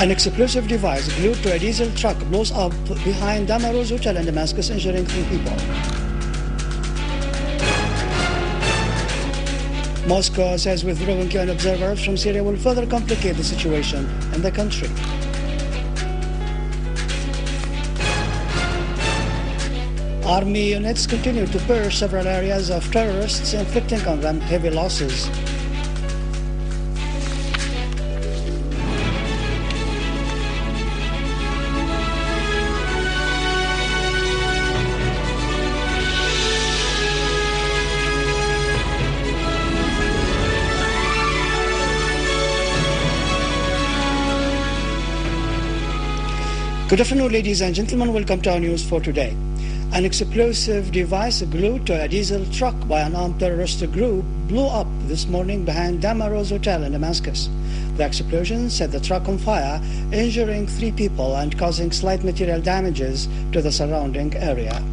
An explosive device glued to a diesel truck blows up behind Damaro's hotel in Damascus, injuring 3 people. Moscow says withdrawing UN observers from Syria will further complicate the situation in the country. Army units continue to purge several areas of terrorists, inflicting on them heavy losses. Good afternoon, ladies and gentlemen. Welcome to our news for today. An explosive device glued to a diesel truck by an armed terrorist group blew up this morning behind Damaro's hotel in Damascus. The explosion set the truck on fire, injuring 3 people and causing slight material damages to the surrounding area.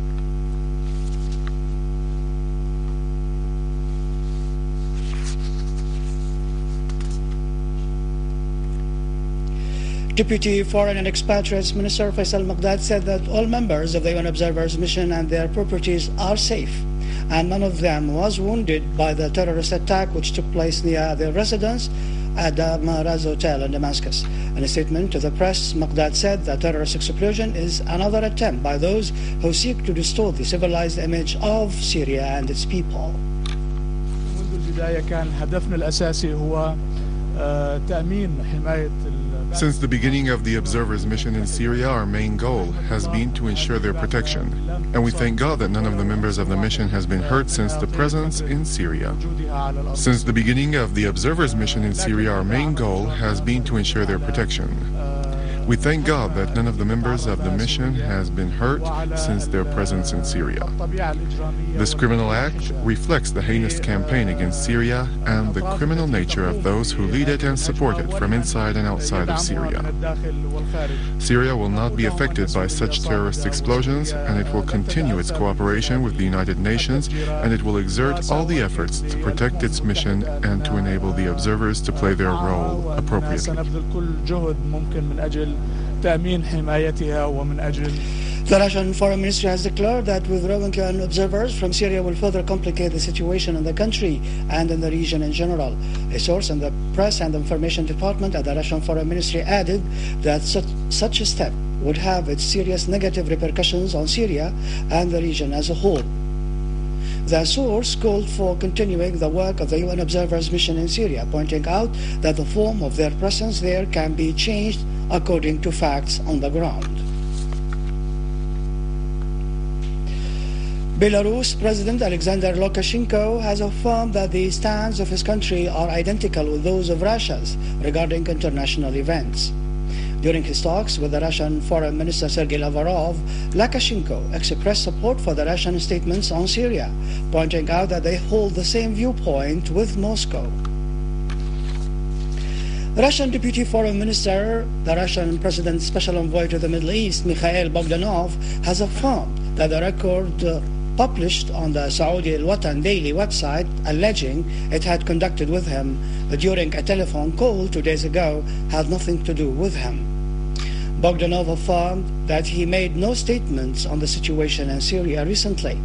Deputy Foreign and Expatriates Minister Faisal Maqdad said that all members of the UN Observers Mission and their properties are safe, and none of them was wounded by the terrorist attack which took place near their residence at the Maraz Hotel in Damascus. In a statement to the press, Maqdad said the terrorist explosion is another attempt by those who seek to distort the civilized image of Syria and its people. منذ البداية كان هدفنا الأساسي هو تأمين حماية. Since the beginning of the observers' mission in Syria, our main goal has been to ensure their protection. And we thank God that none of the members of the mission has been hurt since the presence in Syria. Since the beginning of the observers' mission in Syria, our main goal has been to ensure their protection. We thank God that none of the members of the mission has been hurt since their presence in Syria. This criminal act reflects the heinous campaign against Syria and the criminal nature of those who lead it and support it from inside and outside of Syria. Syria will not be affected by such terrorist explosions, and it will continue its cooperation with the United Nations, and it will exert all the efforts to protect its mission and to enable the observers to play their role appropriately. The Russian Foreign Ministry has declared that withdrawing UN observers from Syria will further complicate the situation in the country and in the region in general. A source in the Press and Information Department at the Russian Foreign Ministry added that such a step would have its serious negative repercussions on Syria and the region as a whole. The source called for continuing the work of the UN Observers Mission in Syria, pointing out that the form of their presence there can be changed according to facts on the ground. Belarus President Alexander Lukashenko has affirmed that the stands of his country are identical with those of Russia's regarding international events. During his talks with the Russian Foreign Minister Sergei Lavrov, Lukashenko expressed support for the Russian statements on Syria, pointing out that they hold the same viewpoint with Moscow. Russian Deputy Foreign Minister, the Russian President's Special Envoy to the Middle East, Mikhail Bogdanov, has affirmed that the record published on the Saudi Al-Watan daily website alleging it had conducted with him during a telephone call 2 days ago had nothing to do with him. Bogdanov affirmed that he made no statements on the situation in Syria recently.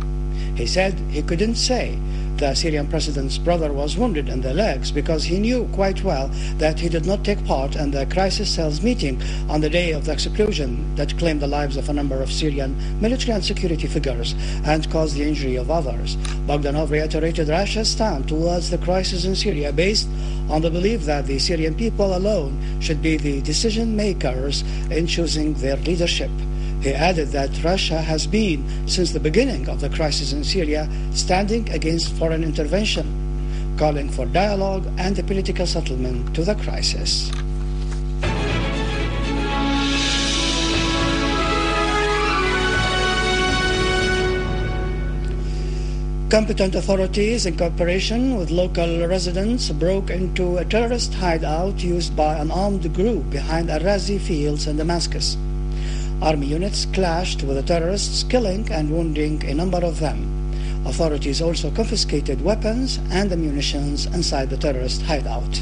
He said he couldn't say the Syrian president's brother was wounded in the legs because he knew quite well that he did not take part in the crisis cells meeting on the day of the explosion that claimed the lives of a number of Syrian military and security figures and caused the injury of others. Bogdanov reiterated Russia's stand towards the crisis in Syria based on the belief that the Syrian people alone should be the decision makers in choosing their leadership. He added that Russia has been, since the beginning of the crisis in Syria, standing against foreign intervention, calling for dialogue and a political settlement to the crisis. Competent authorities, in cooperation with local residents, broke into a terrorist hideout used by an armed group behind Al-Razi fields in Damascus. Army units clashed with the terrorists, killing and wounding a number of them. Authorities also confiscated weapons and ammunition inside the terrorist hideout.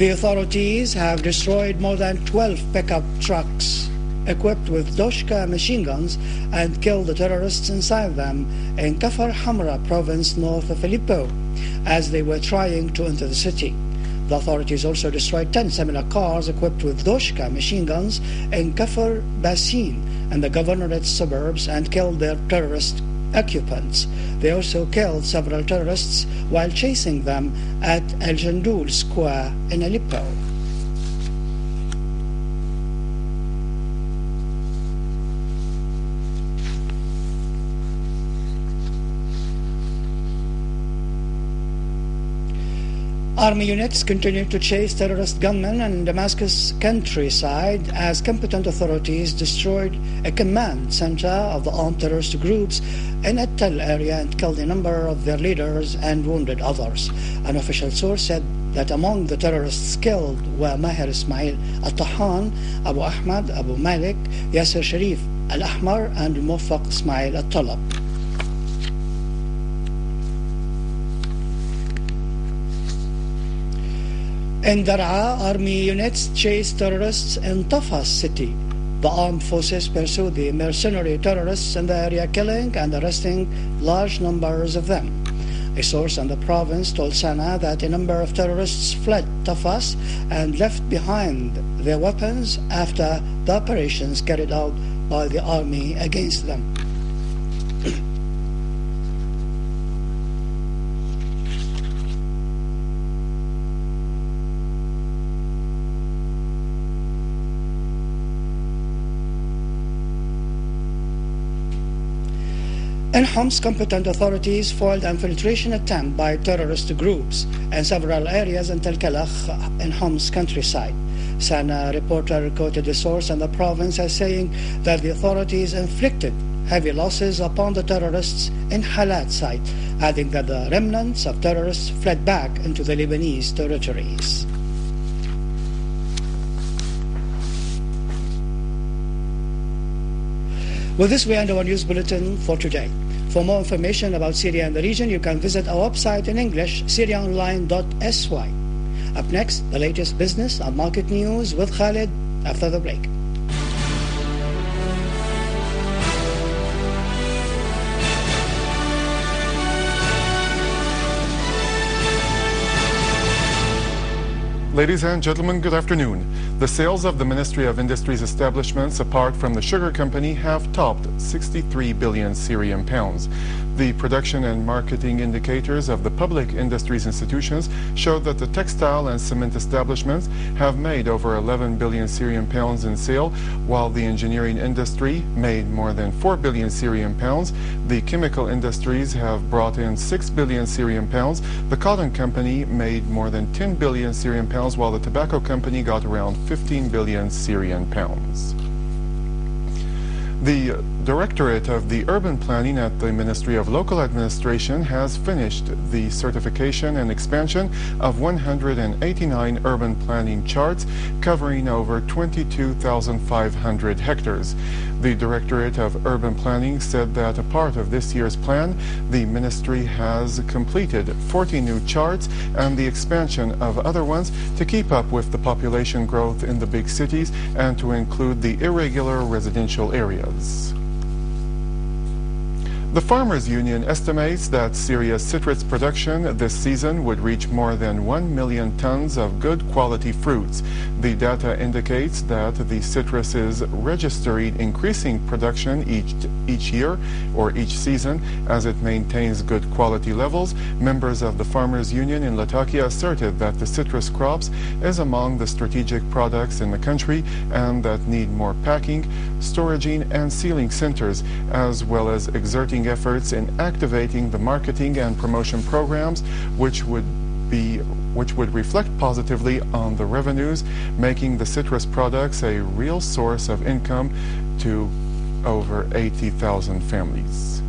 The authorities have destroyed more than 12 pickup trucks equipped with Doshka machine guns and killed the terrorists inside them in Kafar Hamra province north of Aleppo as they were trying to enter the city. The authorities also destroyed 10 similar cars equipped with Doshka machine guns in Kafar Basin and the governorate's suburbs and killed their terrorist occupants. They also killed several terrorists while chasing them at El Jandoul Square in Aleppo. Army units continue to chase terrorist gunmen in Damascus countryside as competent authorities destroyed a command center of the armed terrorist groups in a Tel area and killed a number of their leaders and wounded others. An official source said that among the terrorists killed were Maher Ismail Al-Tahan, Abu Ahmad, Abu Malik, Yasser Sharif Al-Ahmar, and Muwaffaq Ismail Al-Talab. In Dar'a, army units chased terrorists in Tafas city. The armed forces pursued the mercenary terrorists in the area, killing and arresting large numbers of them. A source in the province told Sana that a number of terrorists fled Tafas and left behind their weapons after the operations carried out by the army against them. In Homs, competent authorities foiled an infiltration attempt by terrorist groups in several areas in Tel Kalakh in Homs countryside. Sana reporter quoted the source in the province as saying that the authorities inflicted heavy losses upon the terrorists in Halat site, adding that the remnants of terrorists fled back into the Lebanese territories. With this, we end our news bulletin for today. For more information about Syria and the region, you can visit our website in English, syriaonline.sy. Up next, the latest business and market news with Khalid after the break. Ladies and gentlemen, good afternoon. The sales of the Ministry of Industry's establishments, apart from the sugar company, have topped 63 billion Syrian pounds. The production and marketing indicators of the public industries institutions show that the textile and cement establishments have made over 11 billion Syrian pounds in sale, while the engineering industry made more than 4 billion Syrian pounds. The chemical industries have brought in 6 billion Syrian pounds. The cotton company made more than 10 billion Syrian pounds, while the tobacco company got around 15 billion Syrian pounds. The Directorate of the Urban Planning at the Ministry of Local Administration has finished the certification and expansion of 189 urban planning charts covering over 22,500 hectares. The Directorate of Urban Planning said that a part of this year's plan, the ministry has completed 40 new charts and the expansion of other ones to keep up with the population growth in the big cities and to include the irregular residential areas. The Farmers Union estimates that Syria's citrus production this season would reach more than 1 million tons of good quality fruits. The data indicates that the citrus is registering increasing production each year or each season as it maintains good quality levels. Members of the Farmers Union in Latakia asserted that the citrus crops is among the strategic products in the country and that need more packing, storaging and sealing centers, as well as exerting efforts in activating the marketing and promotion programs which would reflect positively on the revenues, making the citrus products a real source of income to over 80,000 families.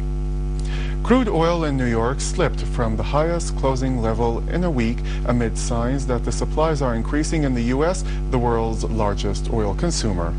Crude oil in New York slipped from the highest closing level in a week amid signs that the supplies are increasing in the U.S., the world's largest oil consumer.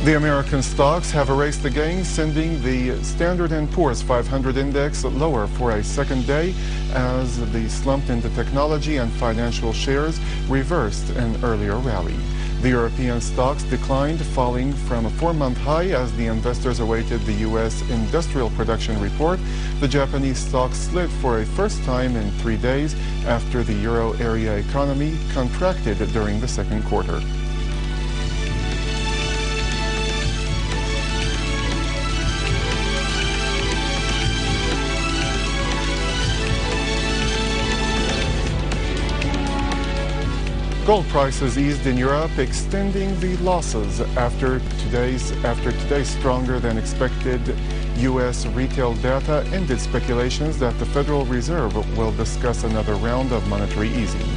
The American stocks have erased the gains, sending the Standard & Poor's 500 index lower for a second day as the slump into technology and financial shares reversed an earlier rally. The European stocks declined, falling from a 4-month high as the investors awaited the U.S. industrial production report. The Japanese stocks slid for a first time in 3 days after the euro area economy contracted during the second quarter. Gold prices eased in Europe, extending the losses after today's stronger than expected U.S. retail data ended speculations that the Federal Reserve will discuss another round of monetary easing.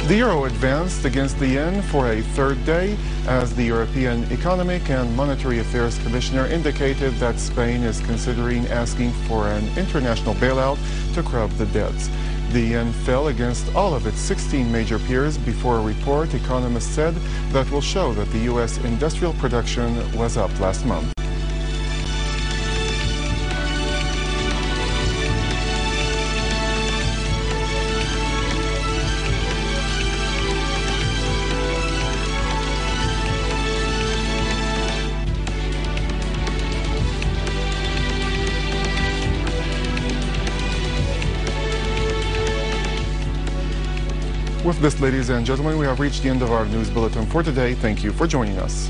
The euro advanced against the yen for a third day as the European Economic and Monetary Affairs Commissioner indicated that Spain is considering asking for an international bailout to curb the debts. The yen fell against all of its 16 major peers before a report economists said that will show that the U.S. industrial production was up last month. With this, ladies and gentlemen, we have reached the end of our news bulletin for today. Thank you for joining us.